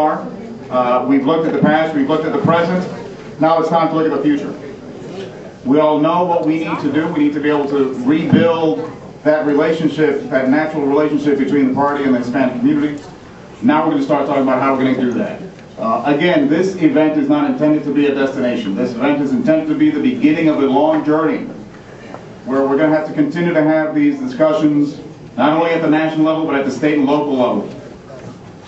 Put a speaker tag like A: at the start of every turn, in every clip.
A: We've looked at the past, we've looked at the present. Now it's time to look at the future. We all know what we need to do. We need to be able to rebuild that relationship, that natural relationship between the party and the Hispanic community. Now we're going to start talking about how we're going to do that. Again, this event is not intended to be a destination. This event is intended to be the beginning of a long journey where we're going to have to continue to have these discussions, not only at the national level, but at the state and local level.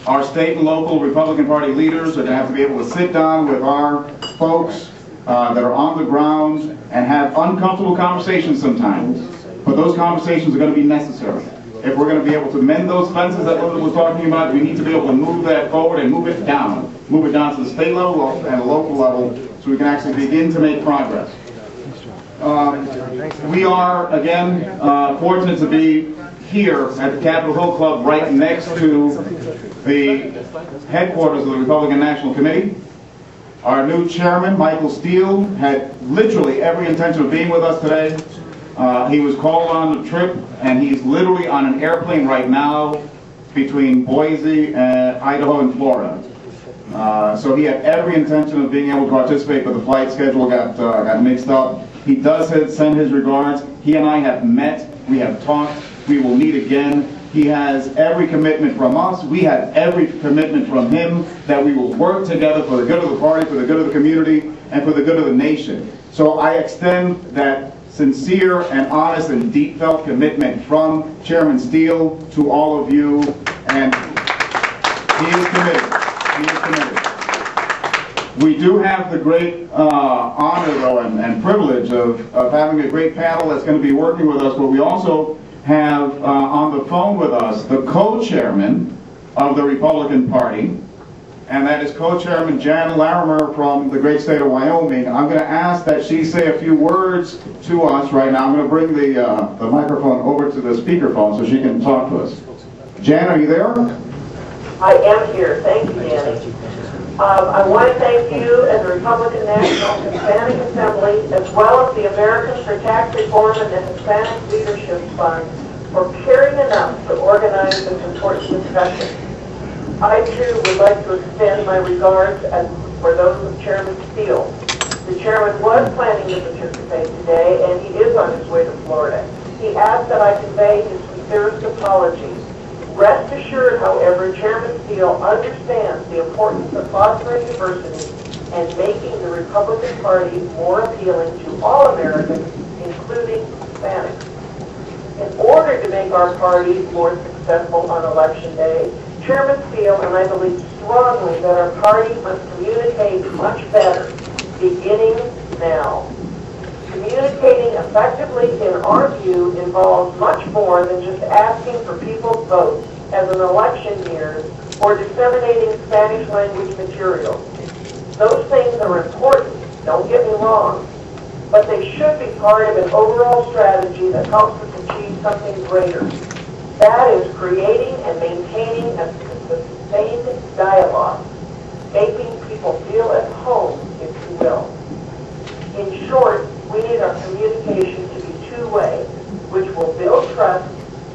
A: Our state and local Republican Party leaders are going to have to be able to sit down with our folks that are on the ground and have uncomfortable conversations sometimes. But those conversations are going to be necessary. If we're going to be able to mend those fences that Linda was talking about, we need to be able to move that forward and move it down. Move it down to the state level and the local level so we can actually begin to make progress. We are, again, fortunate to be here at the Capitol Hill Club right next to the headquarters of the Republican National Committee. Our new chairman, Michael Steele, had literally every intention of being with us today. He was called on the trip, and he's literally on an airplane right now between Boise, Idaho, and Florida. So he had every intention of being able to participate, but the flight schedule got mixed up. He does send his regards. He and I have met. We have talked. We will meet again. He has every commitment from us. We have every commitment from him that we will work together for the good of the party, for the good of the community, and for the good of the nation. So I extend that sincere and honest and deep felt commitment from Chairman Steele to all of you, and he is committed. He is committed. We do have the great honor, though, and privilege of having a great panel that's going to be working with us, but we also have on the phone with us the co-chairman of the Republican Party, and that is co-chairman Jan Larimer from the great state of Wyoming. I'm going to ask that she say a few words to us right now. I'm going to bring the microphone over to the speakerphone so she can talk to us. Jan, are you there?
B: I am here. Thank you, Danny. I want to thank you and the Republican National Hispanic Assembly, as well as the Americans for Tax Reform and the Hispanic Leadership Fund, for caring enough to organize this important discussion. I, too, would like to extend my regards for those of Chairman Steele. The chairman was planning to participate today, and he is on his way to Florida. He asked that I convey his sincerest apologies. Rest assured, however, Chairman Steele understands the importance of fostering diversity and making the Republican Party more appealing to all Americans, including Hispanics. In order to make our party more successful on Election Day, Chairman Steele and I believe strongly that our party must communicate much better, beginning now. Communicating effectively, in our view, involves much more than just asking for people's votes as an election year or disseminating Spanish language material. Those things are important, don't get me wrong, but they should be part of an overall strategy that helps us achieve something greater. That is creating and maintaining a sustained dialogue, making people feel at home, if you will. In short, we need our communication to be two-way, which will build trust,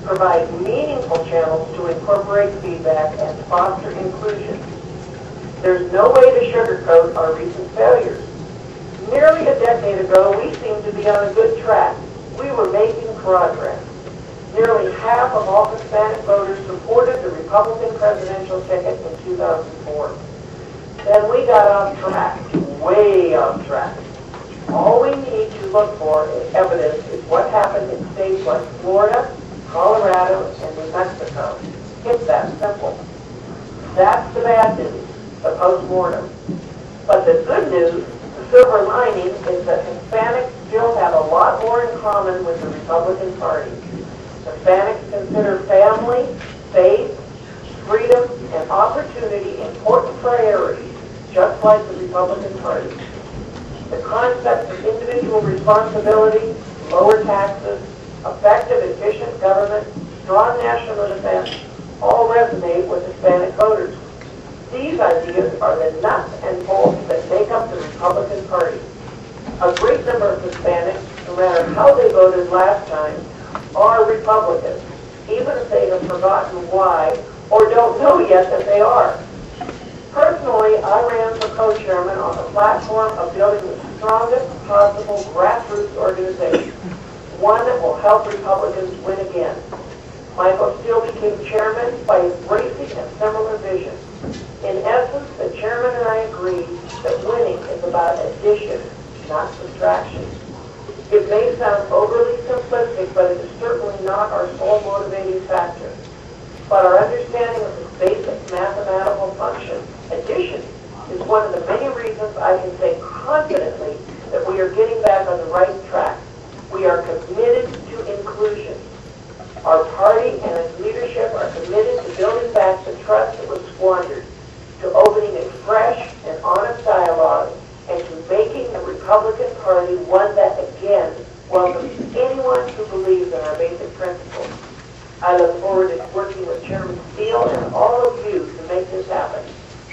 B: provide meaningful channels to incorporate feedback, and foster inclusion. There's no way to sugarcoat our recent failures. Nearly a decade ago, we seemed to be on a good track. We were making progress. Nearly half of all Hispanic voters supported the Republican presidential ticket in 2004. Then we got off track, way off track. All we need to look for in evidence is what happened in states like Florida, Colorado, and New Mexico. It's that simple. That's the bad news, the post-mortem. But the good news, the silver lining, is that Hispanics still have a lot more in common with the Republican Party. Hispanics consider family, faith, freedom, and opportunity important priorities, just like the Republican Party. The concepts of individual responsibility, lower taxes, effective, efficient government, strong national defense, all resonate with Hispanic voters. These ideas are the nuts and bolts that make up the Republican Party. A great number of Hispanics, no matter how they voted last time, are Republicans, even if they have forgotten why or don't know yet that they are. Personally, I ran for co-chairman on the platform of building the strongest possible grassroots organization, one that will help Republicans win again. Michael Steele became chairman by embracing a similar vision. In essence, the chairman and I agreed that winning is about addition, not subtraction. It may sound overly simplistic, but it is certainly not our sole motivating factor. But our understanding of this basic mathematical function, addition, is one of the many reasons I can say confidently that we are getting back on the right track. We are committed to inclusion. Our party and its leadership are committed to building back the trust that was squandered, to opening a fresh and honest dialogue, and to making the Republican Party one that again welcomes anyone who believes in our basic principles. I look forward to working with Chairman Steele and all of you to make this happen.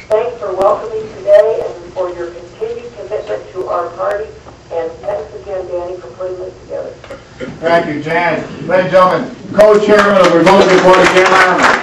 B: Thanks for welcoming today and for your continued commitment to our party. And thanks again, Danny, for putting this together.
A: Thank you, Jan. Ladies and gentlemen, co-chairman of the Republican Party, Jan Larimer.